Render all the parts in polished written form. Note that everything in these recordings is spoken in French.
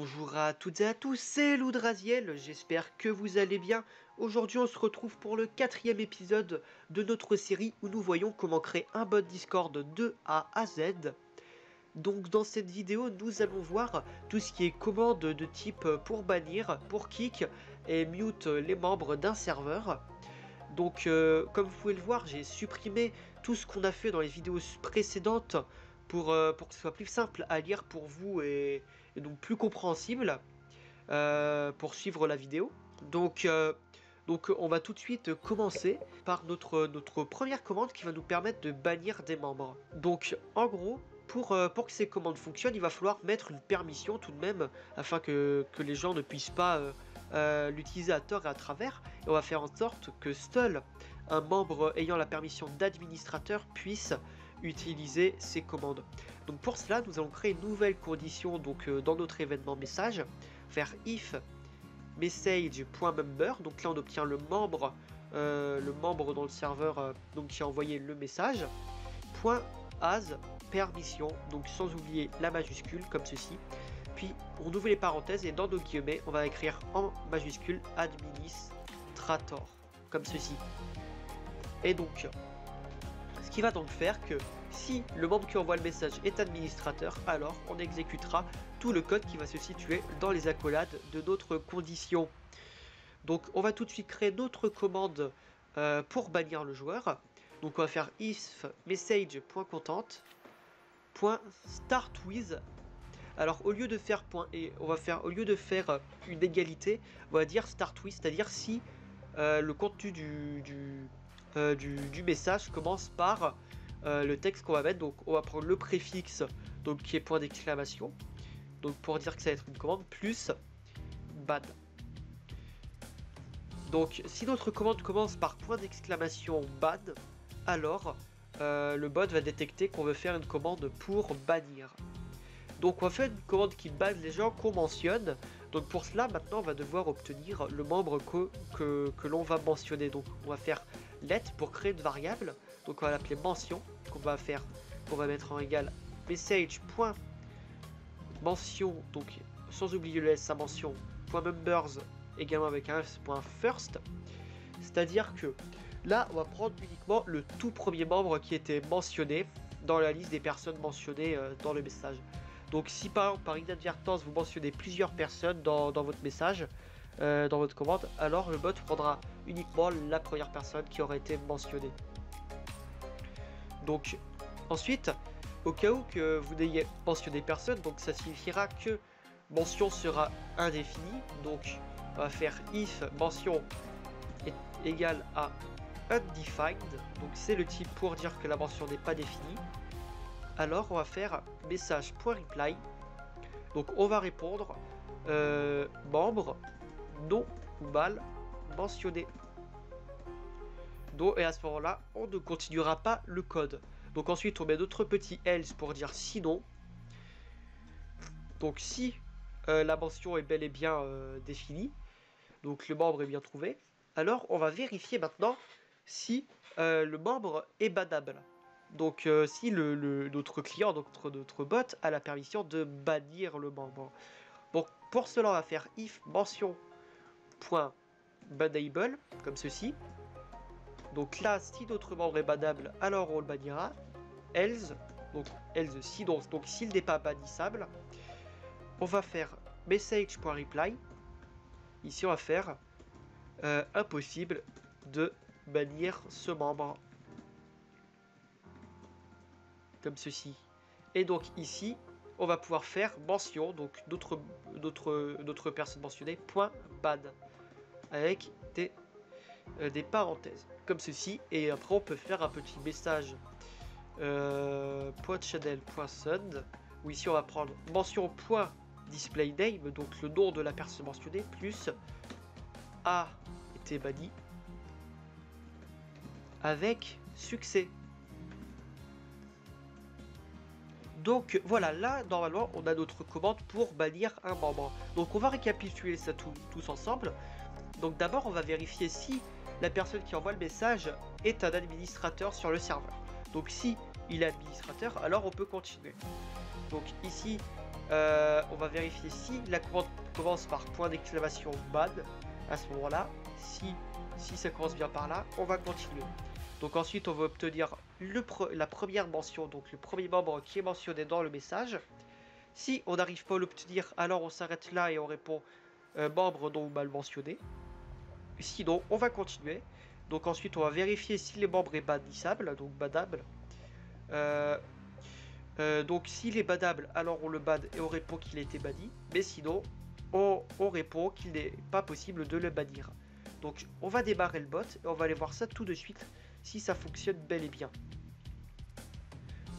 Bonjour à toutes et à tous, c'est Loudraziel, j'espère que vous allez bien. Aujourd'hui on se retrouve pour le 4e épisode de notre série où nous voyons comment créer un bot Discord de A à Z. Donc dans cette vidéo nous allons voir tout ce qui est commande de type pour bannir, pour kick et mute les membres d'un serveur. Donc comme vous pouvez le voir, j'ai supprimé tout ce qu'on a fait dans les vidéos précédentes pour que ce soit plus simple à lire pour vous et donc plus compréhensible pour suivre la vidéo. Donc on va tout de suite commencer par notre première commande qui va nous permettre de bannir des membres. Donc en gros, pour que ces commandes fonctionnent, il va falloir mettre une permission tout de même afin que les gens ne puissent pas l'utiliser à tort et à travers. Et on va faire en sorte que seul un membre ayant la permission d'administrateur puisse utiliser ces commandes. Donc pour cela, nous allons créer une nouvelle condition donc dans notre événement message, faire if message.member. Donc là on obtient le membre dans le serveur donc qui a envoyé le message. .as permission, donc sans oublier la majuscule comme ceci. Puis on ouvre les parenthèses et dans nos guillemets on va écrire en majuscule administrator comme ceci. Et donc ce qui va donc faire que si le membre qui envoie le message est administrateur, alors on exécutera tout le code qui va se situer dans les accolades de notre condition. Donc on va tout de suite créer notre commande pour bannir le joueur. Donc on va faire if message.content.startWith. Alors au lieu de faire au lieu de faire une égalité, on va dire startWith, c'est-à-dire si le contenu du message commence par le texte qu'on va mettre. Donc on va prendre le préfixe donc qui est point d'exclamation, donc pour dire que ça va être une commande, plus ban. Donc si notre commande commence par point d'exclamation ban, alors le bot va détecter qu'on veut faire une commande pour bannir. Donc on va faire une commande qui banne les gens qu'on mentionne. Donc pour cela maintenant on va devoir obtenir le membre que l'on va mentionner. Donc on va faire let pour créer une variable. Donc on va l'appeler mention, qu'on va mettre en égal message.mention, donc sans oublier le s à mention, .members également avec un f.first. C'est-à-dire que là on va prendre uniquement le tout premier membre qui était mentionné dans la liste des personnes mentionnées dans le message. Donc si par exemple par inadvertance vous mentionnez plusieurs personnes dans votre message, dans votre commande, alors le bot prendra uniquement la première personne qui aurait été mentionnée. Donc ensuite, au cas où que vous n'ayez mentionné personne, donc ça signifiera que mention sera indéfinie. Donc on va faire if mention est égal à undefined, donc c'est le type pour dire que la mention n'est pas définie. Alors on va faire message.reply, donc on va répondre membre non ou mal mentionné. Donc, et à ce moment là on ne continuera pas le code. Donc ensuite on met notre petit else pour dire sinon. Donc si la mention est bel et bien définie, donc le membre est bien trouvé, alors on va vérifier maintenant si le membre est bannable. Donc si notre client, notre bot a la permission de bannir le membre. Donc pour cela on va faire if mention.bannable comme ceci. Donc là si notre membre est bannable alors on le bannira. Else, donc si, donc s'il n'est pas bannissable, on va faire message.reply. Ici on va faire impossible de bannir ce membre comme ceci. Et donc ici on va pouvoir faire mention, donc notre personne mentionnée .ban avec des parenthèses comme ceci. Et après on peut faire un petit message .channel.send où ici on va prendre mention.displayname, donc le nom de la personne mentionnée, plus a été banni avec succès. Donc voilà, là normalement on a notre commande pour bannir un membre. Donc on va récapituler ça tous ensemble. Donc d'abord on va vérifier si la personne qui envoie le message est un administrateur sur le serveur. Donc si il est administrateur, alors on peut continuer. Donc ici On va vérifier si la commande commence par point d'exclamation ban. À ce moment-là, si ça commence bien par là, on va continuer. Donc ensuite, on va obtenir la première mention, donc le premier membre qui est mentionné dans le message. Si on n'arrive pas à l'obtenir, alors on s'arrête là et on répond membre non mal mentionné. Sinon, on va continuer. Donc ensuite, on va vérifier si les membres est bannissable, donc bannable. Donc s'il est bannable, alors on le banne et on répond qu'il a été banni. Mais sinon, on répond qu'il n'est pas possible de le bannir. Donc on va démarrer le bot et on va aller voir ça tout de suite si ça fonctionne bel et bien.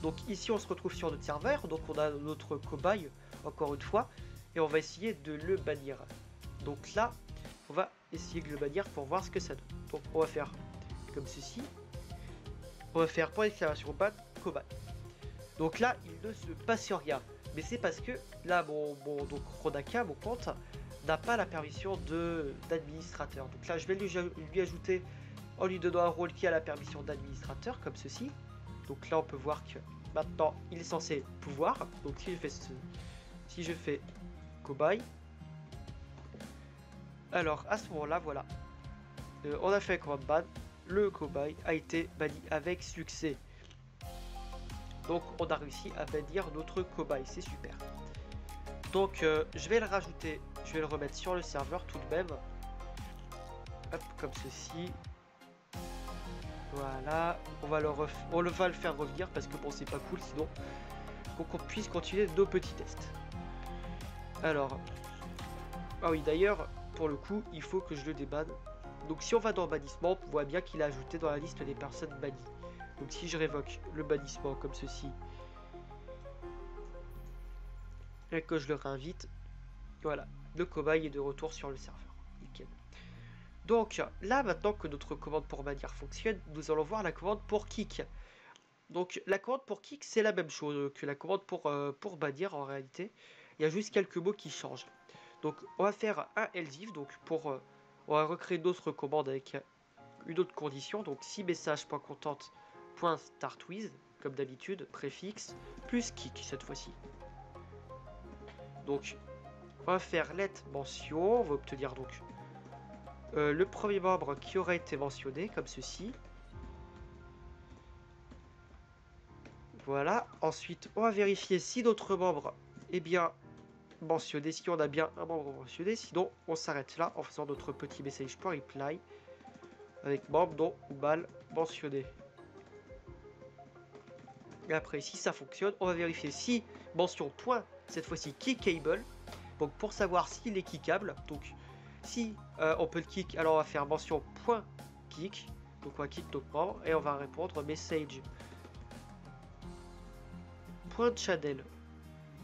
Donc ici on se retrouve sur notre serveur, donc on a notre cobaye encore une fois et on va essayer de le bannir. Donc là on va essayer de le bannir pour voir ce que ça donne. Donc on va faire comme ceci. On va faire point d'exclamation ban cobaye. Donc là il ne se passe rien. Mais c'est parce que là donc Rodaka, mon compte, n'a pas la permission d'administrateur. Donc là je vais lui ajouter en lui donnant un rôle qui a la permission d'administrateur comme ceci. Donc là on peut voir que maintenant il est censé pouvoir. Donc si je fais cobaye, alors à ce moment là voilà, on a fait un command ban, le cobaye a été banni avec succès. Donc on a réussi à bannir notre cobaye, c'est super. Donc je vais le rajouter, je vais le remettre sur le serveur tout de même. Hop, comme ceci. Voilà, on va le faire revenir parce que bon c'est pas cool sinon. Pour qu'on puisse continuer nos petits tests. Alors, ah oui d'ailleurs, pour le coup, il faut que je le débanne. Donc si on va dans bannissement, on voit bien qu'il est ajouté dans la liste des personnes bannies. Donc si je révoque le bannissement comme ceci, et que je le réinvite, voilà, le cobaye est de retour sur le serveur. Nickel. Donc là maintenant que notre commande pour bannir fonctionne, nous allons voir la commande pour kick. Donc la commande pour kick c'est la même chose que la commande pour bannir en réalité. Il y a juste quelques mots qui changent. Donc on va faire un else if, donc on va recréer d'autres commandes avec une autre condition. Donc si message.content.startWith comme d'habitude, préfixe plus kick cette fois-ci. Donc on va faire let mention, on va obtenir donc le premier membre qui aura été mentionné comme ceci. Voilà, ensuite on va vérifier si notre membre est bien mentionné, si on a bien un membre mentionné, sinon on s'arrête là en faisant notre petit message.reply avec membre non ou mal mentionné. Et après si ça fonctionne, on va vérifier si mention point, cette fois-ci kickable, donc pour savoir s'il est kickable. Donc si on peut le kick, alors on va faire mention point kick, donc on va kick notre membre et on va répondre message point channel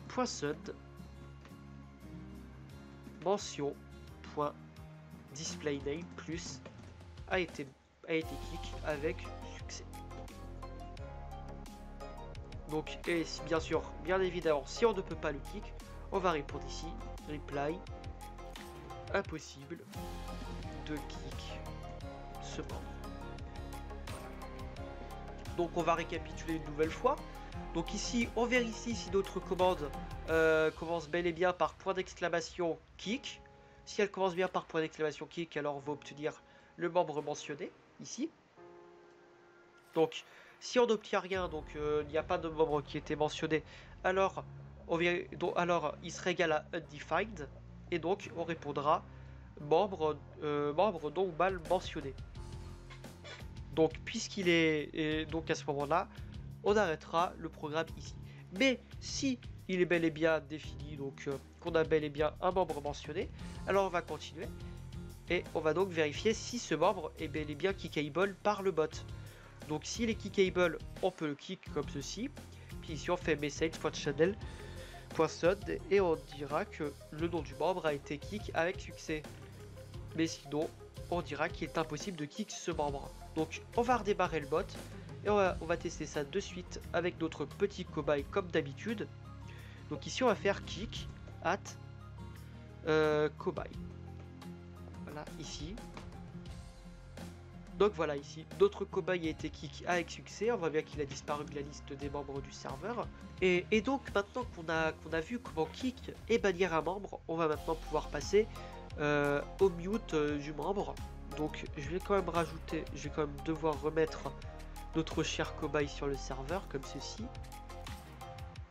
point send mention point display name plus a été kick avec succès. Donc et bien sûr, bien évidemment, si on ne peut pas le kick, on va répondre ici reply impossible de kick ce membre. Donc on va récapituler une nouvelle fois. Donc ici on vérifie si notre commande commence bel et bien par point d'exclamation kick. Si elle commence bien par point d'exclamation kick, alors on va obtenir le membre mentionné ici. Donc si on n'obtient rien, donc il n'y a pas de membre qui était mentionné, alors il sera égal à undefined et donc on répondra membre non ou mal mentionné. Donc puisqu'il est donc à ce moment-là, on arrêtera le programme ici. Mais si il est bel et bien défini, donc qu'on a bel et bien un membre mentionné, alors on va continuer et on va donc vérifier si ce membre est bel et bien kickable par le bot. Donc s'il est kickable, on peut le kick comme ceci. Puis ici on fait message.channel.send et on dira que le nom du membre a été kick avec succès. Mais sinon, on dira qu'il est impossible de kick ce membre. Donc on va redémarrer le bot et on va tester ça de suite avec notre petit cobaye comme d'habitude. Donc ici on va faire kick at cobaye. Voilà, ici. Donc voilà, ici, notre cobaye a été kick avec succès. On voit bien qu'il a disparu de la liste des membres du serveur. Et donc maintenant qu'on a vu comment kick et bannir un membre, on va maintenant pouvoir passer au mute du membre. Donc je vais quand même devoir remettre notre cher cobaye sur le serveur comme ceci.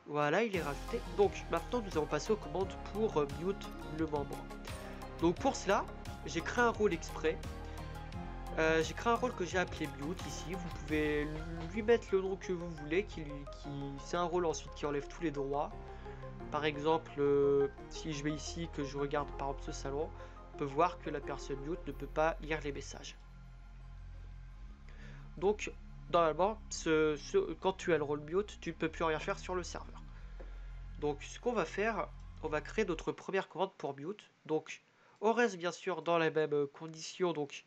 Voilà, il est rajouté. Donc maintenant nous allons passer aux commandes pour mute le membre. Donc pour cela, j'ai créé un rôle exprès. J'ai créé un rôle que j'ai appelé mute ici. Vous pouvez lui mettre le nom que vous voulez. C'est un rôle ensuite qui enlève tous les droits. Par exemple, si je vais ici, que je regarde par exemple ce salon, on peut voir que la personne mute ne peut pas lire les messages. Donc normalement, quand tu as le rôle mute, tu ne peux plus rien faire sur le serveur. Donc ce qu'on va faire, on va créer notre première commande pour mute. Donc on reste bien sûr dans les mêmes conditions. Donc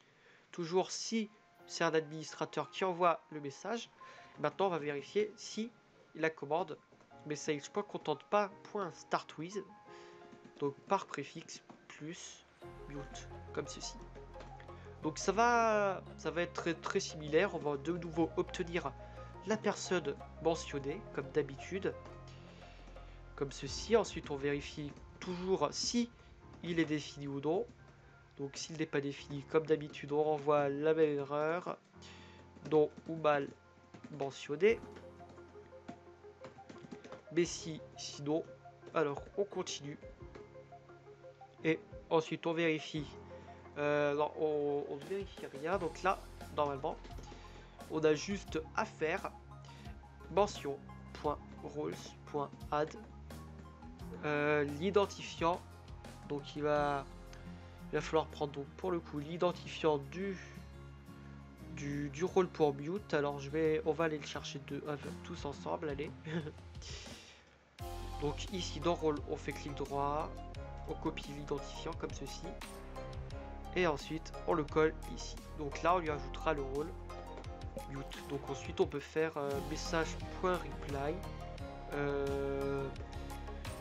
toujours si c'est un administrateur qui envoie le message. Maintenant on va vérifier si la commande message.contentpas.startWith, donc par préfixe plus mute comme ceci. Donc ça va être très similaire. On va de nouveau obtenir la personne mentionnée comme d'habitude, comme ceci. Ensuite on vérifie toujours si il est défini ou non. Donc s'il n'est pas défini, comme d'habitude, on renvoie la même erreur, non ou mal mentionné. Mais sinon, alors on continue. Et ensuite on vérifie. Non, on ne vérifie rien. Donc là, normalement, on a juste à faire mention.roles.add l'identifiant. Donc il va falloir prendre donc pour le coup l'identifiant du rôle pour mute. Alors on va aller le chercher tous ensemble, allez. Donc ici dans rôle, on fait clic droit, on copie l'identifiant comme ceci, et ensuite on le colle ici. Donc là on lui ajoutera le rôle mute. Donc ensuite on peut faire message.reply.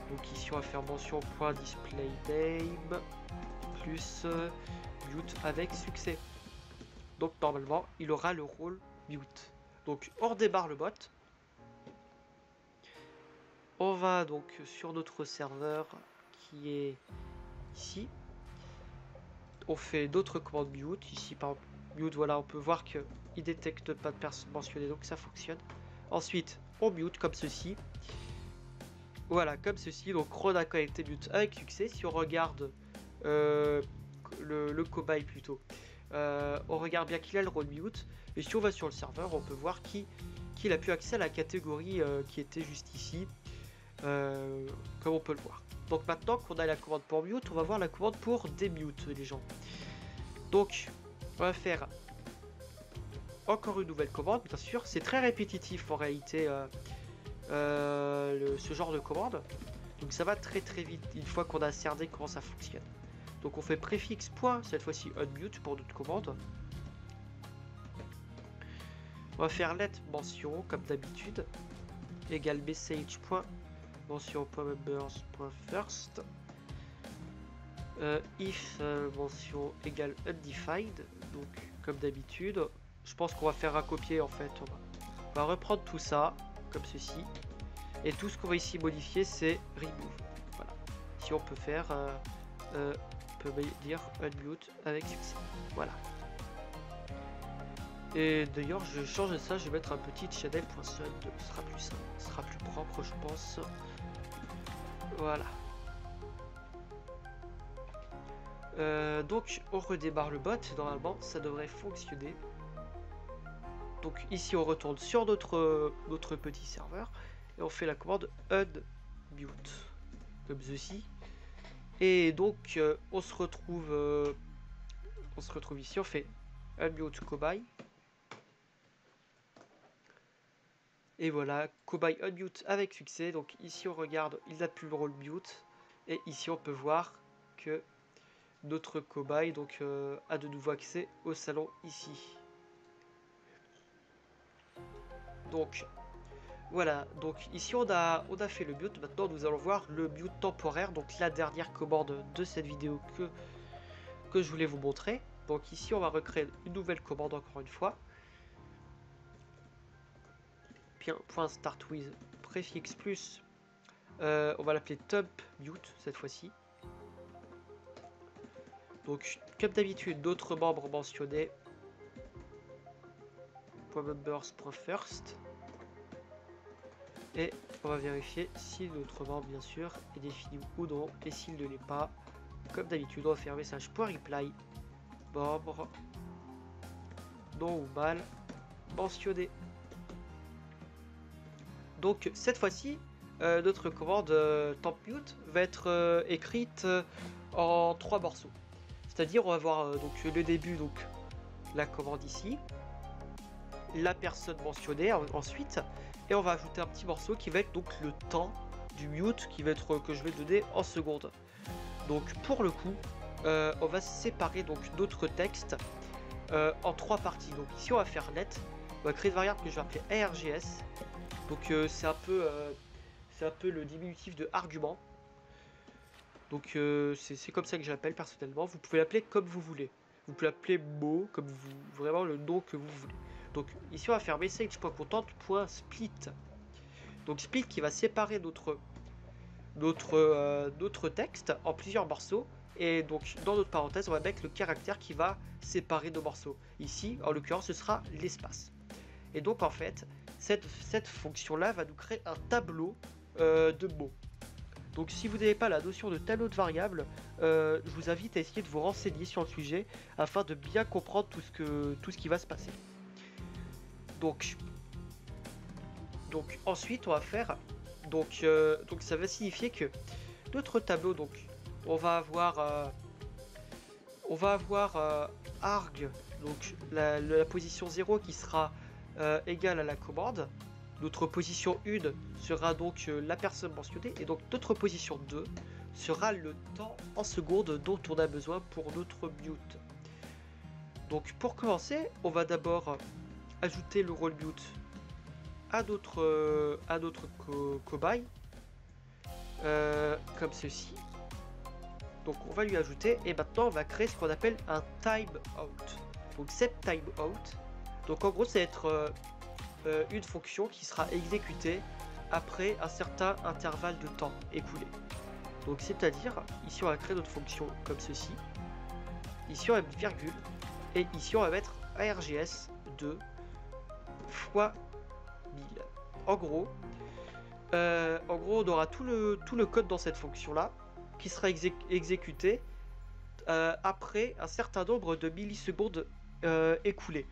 Donc ici on va faire mention.displayname plus mute avec succès. Donc normalement il aura le rôle mute. Donc on redémarre le bot. On va donc sur notre serveur qui est ici. On fait d'autres commandes mute. Ici par exemple mute, voilà, on peut voir que il détecte pas de personne mentionnée, donc ça fonctionne. Ensuite on mute comme ceci. Voilà, comme ceci. Donc Rodaka a été mute avec succès. Si on regarde le cobaye plutôt, on regarde bien qu'il a le rôle mute. Et si on va sur le serveur, on peut voir qu'il a pu accéder à la catégorie qui était juste ici, comme on peut le voir. Donc maintenant qu'on a la commande pour mute, on va voir la commande pour démute les gens. Donc on va faire encore une nouvelle commande, bien sûr. C'est très répétitif en réalité ce genre de commande. Donc ça va très vite une fois qu'on a cerné comment ça fonctionne. Donc on fait préfixe point, cette fois-ci unmute pour notre commande. On va faire let mention comme d'habitude, égale message point mention.members.first, if mention égale undefined, donc comme d'habitude. Je pense qu'on va faire un copier en fait. On va reprendre tout ça comme ceci. Et tout ce qu'on va ici modifier, c'est remove. Voilà. Si on peut faire, on peut dire unmute avec succès. Voilà. Et d'ailleurs, je vais changer ça. Je vais mettre un petit channel.sud. Ce sera plus simple, ce sera plus propre, je pense. Voilà. Donc, on redémarre le bot. Normalement, ça devrait fonctionner. Donc ici, on retourne sur notre petit serveur. Et on fait la commande unmute comme ceci. Et donc on se retrouve ici. On fait unmute cobaye. Et voilà, cobaye unmute avec succès. Donc ici on regarde, il n'a plus le rôle mute. Et ici on peut voir que notre cobaye donc a de nouveau accès au salon ici. Donc voilà, donc ici on a fait le mute. Maintenant nous allons voir le mute temporaire, donc la dernière commande de cette vidéo que je voulais vous montrer. Donc ici, on va recréer une nouvelle commande encore une fois. Bien, point start with préfixe plus. On va l'appeler top mute cette fois-ci. Donc, comme d'habitude, d'autres membres mentionnés. .members.first. Et on va vérifier si notre membre, bien sûr, est défini ou non. Et s'il ne l'est pas, comme d'habitude, on va faire un message .reply. Membre non ou mal mentionné. Donc, cette fois-ci, notre commande temp mute va être écrite en 3 morceaux. C'est-à-dire, on va voir donc le début, donc la commande ici, la personne mentionnée ensuite, et on va ajouter un petit morceau qui va être donc le temps du mute qui va être que je vais donner en secondes. Donc pour le coup, on va séparer donc notre texte en 3 parties. Donc ici on va faire net, on va créer une variable que je vais appeler args. Donc c'est un peu le diminutif de argument. Donc c'est comme ça que je l'appelle personnellement. Vous pouvez l'appeler comme vous voulez. Vous pouvez l'appeler mot, comme vous, vraiment le nom que vous voulez. Donc ici on va faire message.content.split. Donc split qui va séparer notre texte en plusieurs morceaux. Et donc dans notre parenthèse on va mettre le caractère qui va séparer nos morceaux. Ici en l'occurrence ce sera l'espace. Et donc en fait cette fonction là va nous créer un tableau de mots. Donc si vous n'avez pas la notion de tableau de variables, je vous invite à essayer de vous renseigner sur le sujet afin de bien comprendre tout ce qui va se passer. Donc ensuite on va faire donc ça va signifier que notre tableau, donc on va avoir arg, donc la position 0 qui sera égale à la commande. Notre position 1 sera donc la personne mentionnée, et donc notre position 2 sera le temps en secondes dont on a besoin pour notre mute. Donc pour commencer, on va d'abord ajouter le rôle mute à notre cobaye, comme ceci. Donc on va lui ajouter, et maintenant on va créer ce qu'on appelle un timeout. Donc cette timeout, donc en gros ça va être une fonction qui sera exécutée après un certain intervalle de temps écoulé. Donc c'est-à-dire, ici on va créer notre fonction comme ceci, ici on va mettre virgule, et ici on va mettre args 2 fois 1000. En gros on aura tout le code dans cette fonction là qui sera exécuté après un certain nombre de millisecondes écoulées.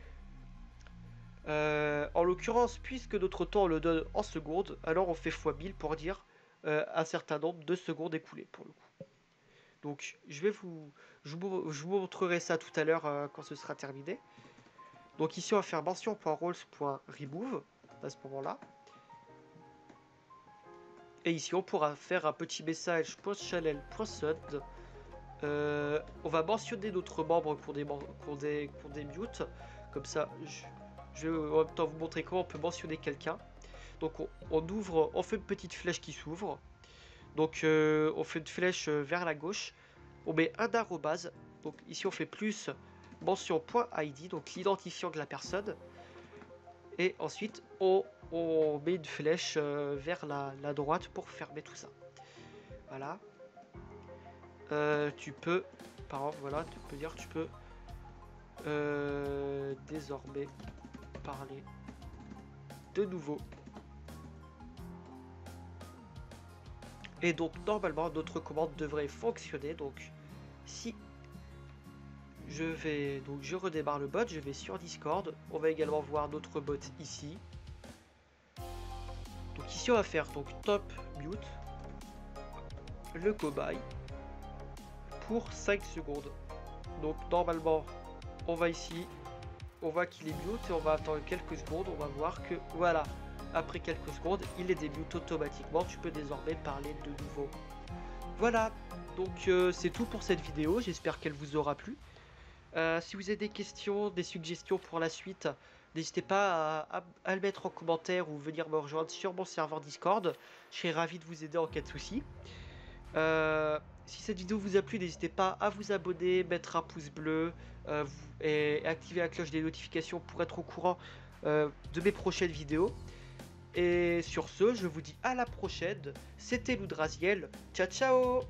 En l'occurrence, puisque notre temps on le donne en secondes, alors on fait x1000 pour dire un certain nombre de secondes écoulées pour le coup. Donc je vous montrerai ça tout à l'heure quand ce sera terminé. Donc ici on va faire mention.roles.remove à ce moment là. Et ici on pourra faire un petit message .channel.send. On va mentionner notre membre pour des mutes. Comme ça, je vais en même temps vous montrer comment on peut mentionner quelqu'un. Donc on fait une petite flèche qui s'ouvre. Donc on fait une flèche vers la gauche. On met un arrobase. Donc ici on fait plus mention.id, donc l'identifiant de la personne. Et ensuite on met une flèche vers la droite pour fermer tout ça. Voilà. Tu peux, par exemple, voilà, tu peux désormais parler de nouveau. Et donc normalement notre commande devrait fonctionner. Donc si je redémarre le bot, je vais sur Discord, on va également voir notre bot ici. Donc ici on va faire donc top mute le cobaye pour 5 secondes. Donc normalement on va ici, on voit qu'il est mute et on va attendre quelques secondes, on va voir que voilà, après quelques secondes il est démute automatiquement, tu peux désormais parler de nouveau. Voilà, donc c'est tout pour cette vidéo, j'espère qu'elle vous aura plu. Si vous avez des questions, des suggestions pour la suite, n'hésitez pas à le mettre en commentaire ou venir me rejoindre sur mon serveur Discord. Je serai ravi de vous aider en cas de souci. Si cette vidéo vous a plu, n'hésitez pas à vous abonner, mettre un pouce bleu et activer la cloche des notifications pour être au courant de mes prochaines vidéos. Et sur ce, je vous dis à la prochaine. C'était Loudraziel. Ciao ciao!